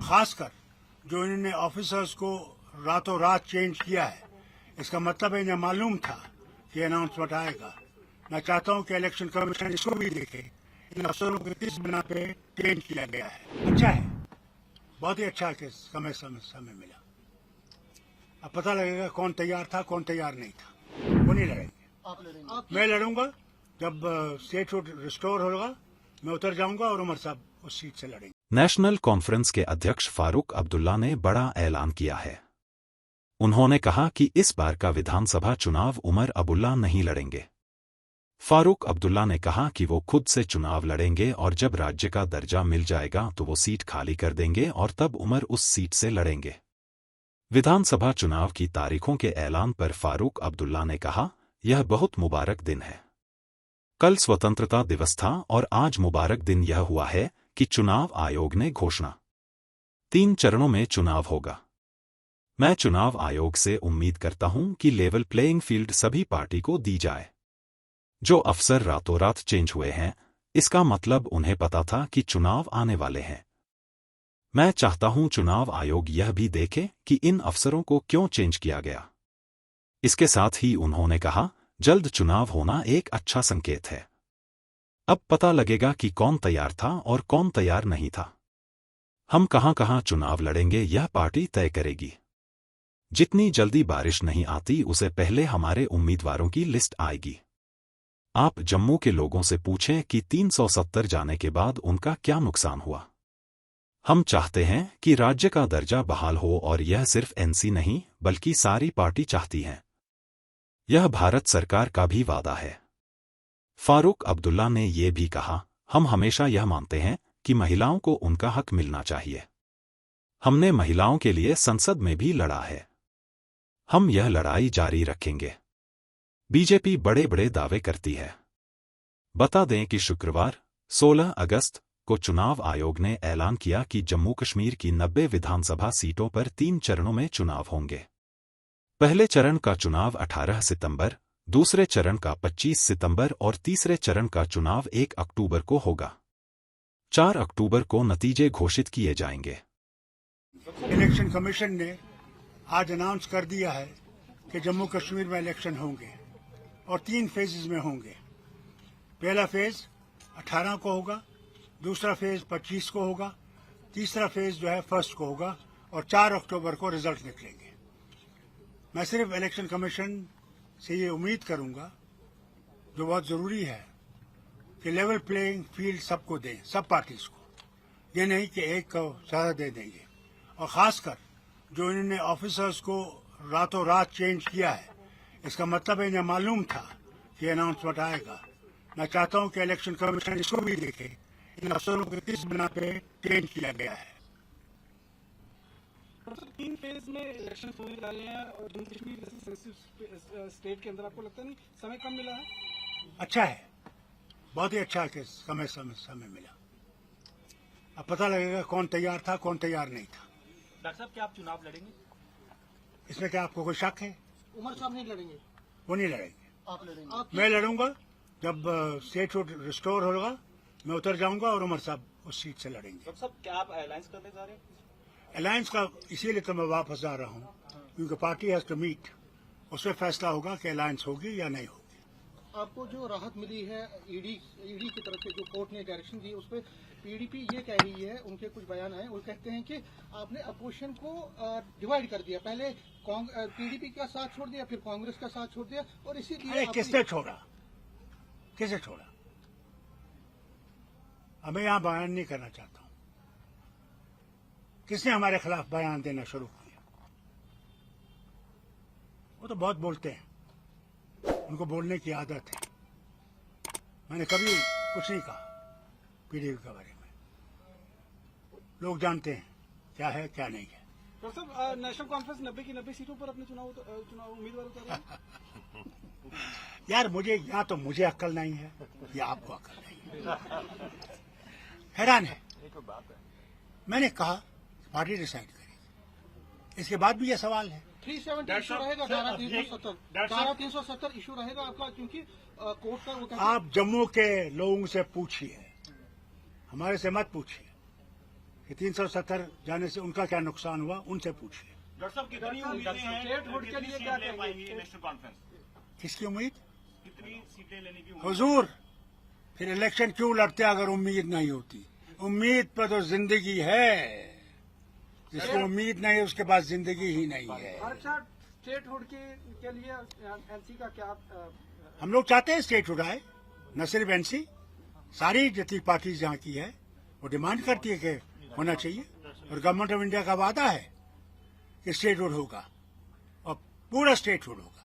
खासकर जो इन्होंने ऑफिसर्स को रातों रात चेंज किया है, इसका मतलब है इन्हें मालूम था कि अनाउंसमेंट आएगा। मैं चाहता हूं कि इलेक्शन कमीशन इसको भी देखे, इन अफसरों को किस बिना पे चेंज किया गया है। अच्छा है, बहुत ही अच्छा कि समय मिला। अब पता लगेगा कौन तैयार था कौन तैयार नहीं था। वो नहीं लड़ेंगे, आप लड़ेंगे? मैं लड़ूंगा। जब स्टेट रिस्टोर होगा मैं उतर जाऊंगा और उमर साहब उस सीट से लड़ेंगे। नेशनल कॉन्फ्रेंस के अध्यक्ष फारूक अब्दुल्ला ने बड़ा ऐलान किया है। उन्होंने कहा कि इस बार का विधानसभा चुनाव उमर अब्दुल्ला नहीं लड़ेंगे। फारूक अब्दुल्ला ने कहा कि वो खुद से चुनाव लड़ेंगे और जब राज्य का दर्जा मिल जाएगा तो वो सीट खाली कर देंगे और तब उमर उस सीट से लड़ेंगे। विधानसभा चुनाव की तारीखों के ऐलान पर फारूक अब्दुल्ला ने कहा, यह बहुत मुबारक दिन है। कल स्वतंत्रता दिवस था और आज मुबारक दिन यह हुआ है कि चुनाव आयोग ने घोषणा 3 चरणों में चुनाव होगा। मैं चुनाव आयोग से उम्मीद करता हूं कि लेवल प्लेइंग फील्ड सभी पार्टी को दी जाए। जो अफसर रातों रात चेंज हुए हैं, इसका मतलब उन्हें पता था कि चुनाव आने वाले हैं। मैं चाहता हूं चुनाव आयोग यह भी देखे कि इन अफसरों को क्यों चेंज किया गया। इसके साथ ही उन्होंने कहा, जल्द चुनाव होना एक अच्छा संकेत है। अब पता लगेगा कि कौन तैयार था और कौन तैयार नहीं था। हम कहां चुनाव लड़ेंगे यह पार्टी तय करेगी। जितनी जल्दी बारिश नहीं आती उसे पहले हमारे उम्मीदवारों की लिस्ट आएगी। आप जम्मू के लोगों से पूछें कि 370 जाने के बाद उनका क्या नुकसान हुआ। हम चाहते हैं कि राज्य का दर्जा बहाल हो और यह सिर्फ एनसी नहीं बल्कि सारी पार्टी चाहती है। यह भारत सरकार का भी वादा है। फारूक अब्दुल्ला ने यह भी कहा, हम हमेशा यह मानते हैं कि महिलाओं को उनका हक मिलना चाहिए। हमने महिलाओं के लिए संसद में भी लड़ा है। हम यह लड़ाई जारी रखेंगे। बीजेपी बड़े बड़े दावे करती है। बता दें कि शुक्रवार 16 अगस्त को चुनाव आयोग ने ऐलान किया कि जम्मू कश्मीर की 90 विधानसभा सीटों पर 3 चरणों में चुनाव होंगे। पहले चरण का चुनाव 18 सितंबर, दूसरे चरण का 25 सितंबर और तीसरे चरण का चुनाव 1 अक्टूबर को होगा। 4 अक्टूबर को नतीजे घोषित किए जाएंगे। इलेक्शन कमीशन ने आज अनाउंस कर दिया है कि जम्मू कश्मीर में इलेक्शन होंगे और 3 फेजेस में होंगे। पहला फेज 18 को होगा, दूसरा फेज 25 को होगा, तीसरा फेज जो है 1 को होगा और 4 अक्टूबर को रिजल्ट निकलेंगे। मैं सिर्फ इलेक्शन कमीशन से ये उम्मीद करूंगा, जो बहुत जरूरी है, कि लेवल प्लेइंग फील्ड सबको दें, सब पार्टीज को। ये नहीं कि एक को ज्यादा दे देंगे। और खासकर जो इन्होंने ऑफिसर्स को रातों रात चेंज किया है, इसका मतलब है इन्हें मालूम था कि अनाउंसमेंट आएगा। मैं चाहता हूं कि इलेक्शन कमीशन इसको भी देखे, इन अफसरों को किस बिना पे चेंज किया गया है। 3 फेज में इलेक्शन होने वाले हैं और जम्मू कश्मीर जैसे सेंसिटिव स्टेट के अंदर आपको लगता नहीं समय कम मिला है? अच्छा है, बहुत ही अच्छा कि समय मिला। अब पता लगेगा कौन तैयार था कौन तैयार नहीं था। डॉक्टर साहब, क्या आप चुनाव लड़ेंगे? इसमें क्या आपको कोई शक है? उमर साहब नहीं लड़ेंगे? वो नहीं लड़ेंगे, आप लड़ेंगे? मैं लड़ूंगा। जब स्टेट रिस्टोर होगा मैं उतर जाऊंगा और उमर साहब उस सीट से लड़ेंगे। डॉक्टर साहब, क्या आप अलायंस करने जा रहे हैं? अलायंस का इसीलिए तो मैं वापस आ रहा हूं, क्योंकि पार्टी हैज टू मीट। उसमें फैसला होगा कि अलायंस होगी या नहीं होगी। आपको जो राहत मिली है ईडी की तरफ से, जो कोर्ट ने डायरेक्शन दी, उस पर पीडीपी ये कह रही है, उनके कुछ बयान आए, वो कहते हैं कि आपने अपोजिशन को डिवाइड कर दिया। पहले पीडीपी का साथ छोड़ दिया, फिर कांग्रेस का साथ छोड़ दिया, और इसीलिए किसने छोड़ा? किसे छोड़ा? अब मैं यहाँ बयान नहीं करना चाहता हूँ। किसने हमारे खिलाफ बयान देना शुरू किया? वो तो बहुत बोलते हैं, उनको बोलने की आदत है। मैंने कभी कुछ नहीं कहा पीडीपी के बारे में। लोग जानते हैं क्या है क्या नहीं है। डॉक्टर साहब, नेशनल कॉन्फ्रेंस 90 की 90 सीटों पर अपने चुनाव उम्मीदवार उतार रहे हैं। यार मुझे अक्ल नहीं है या आपको अक्ल नहीं है? हैरान है। मैंने कहा पार्टी डिसाइड करेगी। इसके बाद भी यह सवाल है। 370 इशू रहेगा, 370 इशू रहेगा आपका, क्योंकि कोर्ट का वो आप जम्मू के लोगों से पूछिए, हमारे से मत पूछिए। कि 370 जाने से उनका क्या नुकसान हुआ, उनसे पूछिए। डॉक्टर साहब कितनी उम्मीदें हैं स्टेट हुड के लिए क्या ले कहेंगे? पाएंगी नेशनल कॉन्फ्रेंस? किसकी उम्मीद? कितनी सीटें लेने की उम्मीद? हुजूर, फिर इलेक्शन क्यों लड़ते अगर उम्मीद नहीं होती? उम्मीद पर तो जिंदगी है, जिसको उम्मीद नहीं है उसके पास जिंदगी ही नहीं है। फारूक साहब, स्टेट हुड के लिए एनसी का क्या हम लोग चाहते हैं स्टेटहुड आए, न सिर्फ एनसी, सारी जितनी पार्टीज यहाँ की है वो डिमांड करती है कि होना चाहिए, और गवर्नमेंट ऑफ इंडिया का वादा है कि स्टेटहुड होगा और पूरा स्टेटहुड होगा।